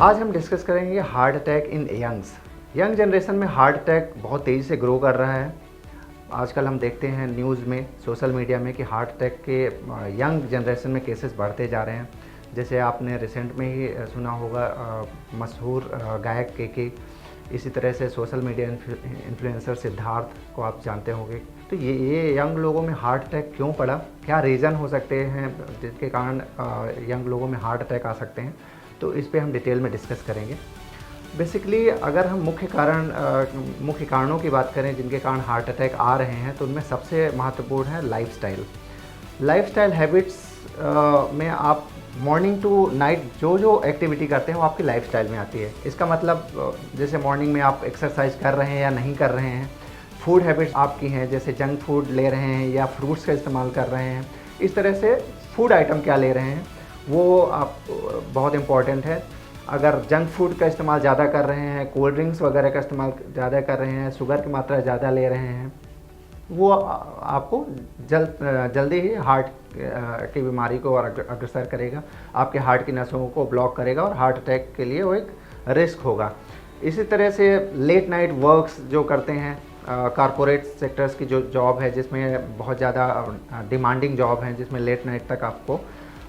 आज हम डिस्कस करेंगे heart attack in youngs. Young generation में हार्ट अटैक बहुत तेज़ी से ग्रो कर रहा है। आजकल हम देखते हैं न्यूज़ में, सोशल मीडिया में कि हार्ट अटैक के यंग जनरेशन में केसेस बढ़ते जा रहे हैं। जैसे आपने रिसेंट में ही सुना होगा मशहूर गायक के, इसी तरह से सोशल मीडिया इन्फ्लुएंसर सिद्धार्थ को आप जानते होंगे। तो ये यंग लोगों में हार्ट अटैक क्यों पड़ा, क्या रीज़न हो सकते हैं जिसके कारण यंग लोगों में हार्ट अटैक आ सकते हैं, तो इस पे हम डिटेल में डिस्कस करेंगे। बेसिकली अगर हम मुख्य कारणों की बात करें जिनके कारण हार्ट अटैक आ रहे हैं, तो उनमें सबसे महत्वपूर्ण है लाइफस्टाइल हैबिट्स में आप मॉर्निंग टू नाइट जो एक्टिविटी करते हैं वो आपकी लाइफस्टाइल में आती है। इसका मतलब जैसे मॉर्निंग में आप एक्सरसाइज कर रहे हैं या नहीं कर रहे हैं, फूड हैबिट्स आपकी हैं, जैसे जंक फूड ले रहे हैं या फ्रूट्स का इस्तेमाल कर रहे हैं, इस तरह से फूड आइटम क्या ले रहे हैं वो आप बहुत इम्पॉर्टेंट है। अगर जंक फूड का इस्तेमाल ज़्यादा कर रहे हैं, कोल्ड ड्रिंक्स वगैरह का इस्तेमाल ज़्यादा कर रहे हैं, शुगर की मात्रा ज़्यादा ले रहे हैं, वो आपको जल्दी ही हार्ट की बीमारी को अग्रसर करेगा, आपके हार्ट की नसों को ब्लॉक करेगा और हार्ट अटैक के लिए वो एक रिस्क होगा। इसी तरह से लेट नाइट वर्क्स जो करते हैं, कॉरपोरेट सेक्टर्स की जो जॉब है जिसमें बहुत ज़्यादा डिमांडिंग जॉब है, जिसमें लेट नाइट तक आपको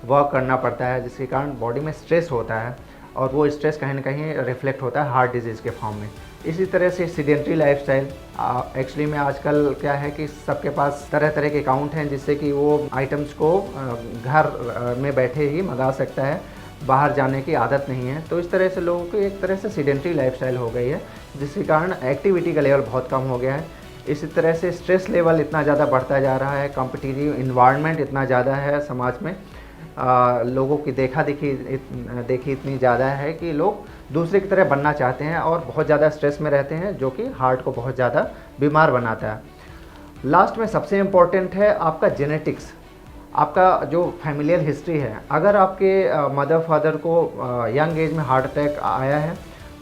वर्क करना पड़ता है, जिसके कारण बॉडी में स्ट्रेस होता है और वो स्ट्रेस कहीं ना कहीं रिफ्लेक्ट होता है हार्ट डिजीज़ के फॉर्म में। इसी तरह से सीडेंट्री लाइफस्टाइल, एक्चुअली में आजकल क्या है कि सबके पास तरह तरह के अकाउंट हैं जिससे कि वो आइटम्स को घर में बैठे ही मंगा सकता है, बाहर जाने की आदत नहीं है। तो इस तरह से लोगों की एक तरह से सीडेंट्री लाइफस्टाइल हो गई है, जिसके कारण एक्टिविटी का लेवल बहुत कम हो गया है। इसी तरह से स्ट्रेस लेवल इतना ज़्यादा बढ़ता जा रहा है, कॉम्पिटिटिव इन्वायरमेंट इतना ज़्यादा है समाज में, लोगों की देखा देखी इतनी ज़्यादा है कि लोग दूसरे की तरह बनना चाहते हैं और बहुत ज़्यादा स्ट्रेस में रहते हैं, जो कि हार्ट को बहुत ज़्यादा बीमार बनाता है। लास्ट में सबसे इम्पॉर्टेंट है आपका जेनेटिक्स, आपका जो फैमिलियल हिस्ट्री है। अगर आपके मदर फादर को यंग एज में हार्ट अटैक आया है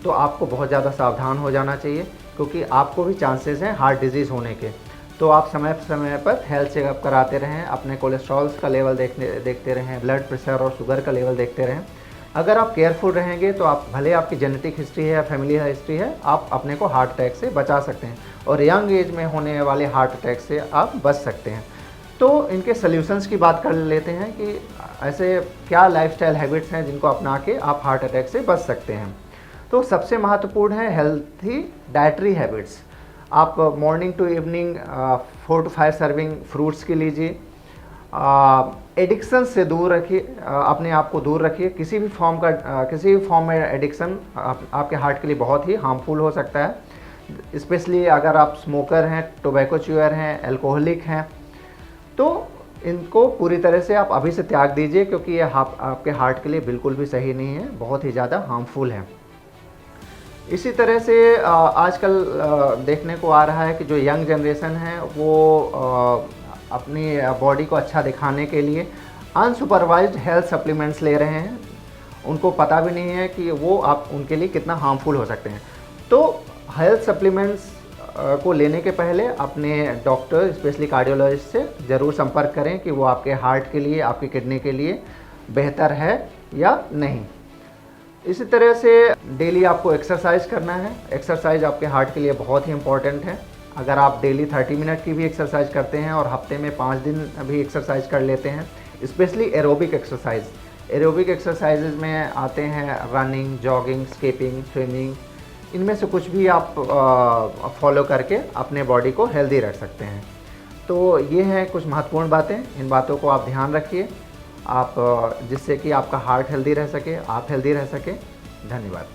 तो आपको बहुत ज़्यादा सावधान हो जाना चाहिए, क्योंकि आपको भी चांसेस हैं हार्ट डिजीज़ होने के। तो आप समय समय पर हेल्थ चेकअप कराते रहें, अपने कोलेस्ट्रॉल्स का लेवल देखते रहें, ब्लड प्रेशर और शुगर का लेवल देखते रहें। अगर आप केयरफुल रहेंगे तो आप भले आपकी जेनेटिक हिस्ट्री है या फैमिली हिस्ट्री है, आप अपने को हार्ट अटैक से बचा सकते हैं और यंग एज में होने वाले हार्ट अटैक से आप बच सकते हैं। तो इनके सल्यूशंस की बात कर लेते हैं कि ऐसे क्या लाइफस्टाइल हैबिट्स हैं जिनको अपना के आप हार्ट अटैक से बच सकते हैं। तो सबसे महत्वपूर्ण है हेल्थी डाइटरी हैबिट्स। आप morning to evening 4 to 5 serving fruits की लीजिए। एडिक्शन से दूर रखिए, अपने आप को दूर रखिए। किसी भी फॉर्म में एडिक्शन आपके हार्ट के लिए बहुत ही हार्मफुल हो सकता है, स्पेशली अगर आप स्मोकर हैं, टोबैको च्यूअर हैं, अल्कोहलिक हैं, तो इनको पूरी तरह से आप अभी से त्याग दीजिए, क्योंकि ये आपके हार्ट के लिए बिल्कुल भी सही नहीं है, बहुत ही ज़्यादा हार्मफुल है। इसी तरह से आजकल देखने को आ रहा है कि जो यंग जनरेशन है वो अपनी बॉडी को अच्छा दिखाने के लिए अनसुपरवाइज्ड हेल्थ सप्लीमेंट्स ले रहे हैं। उनको पता भी नहीं है कि वो उनके लिए कितना हार्मफुल हो सकते हैं। तो हेल्थ सप्लीमेंट्स को लेने के पहले अपने डॉक्टर, स्पेशली कार्डियोलॉजिस्ट से ज़रूर संपर्क करें कि वो आपके हार्ट के लिए, आपकी किडनी के लिए बेहतर है या नहीं। इसी तरह से डेली आपको एक्सरसाइज करना है। एक्सरसाइज आपके हार्ट के लिए बहुत ही इम्पॉर्टेंट है। अगर आप डेली 30 मिनट की भी एक्सरसाइज करते हैं और हफ्ते में 5 दिन भी एक्सरसाइज कर लेते हैं, स्पेशली एरोबिक एक्सरसाइजेज में आते हैं रनिंग, जॉगिंग, स्किपिंग, स्विमिंग। इनमें से कुछ भी आप फॉलो करके अपने बॉडी को हेल्दी रख सकते हैं। तो ये हैं कुछ महत्वपूर्ण बातें, इन बातों को आप ध्यान रखिए, आप जिससे कि आपका हार्ट हेल्दी रह सके, आप हेल्दी रह सके। धन्यवाद।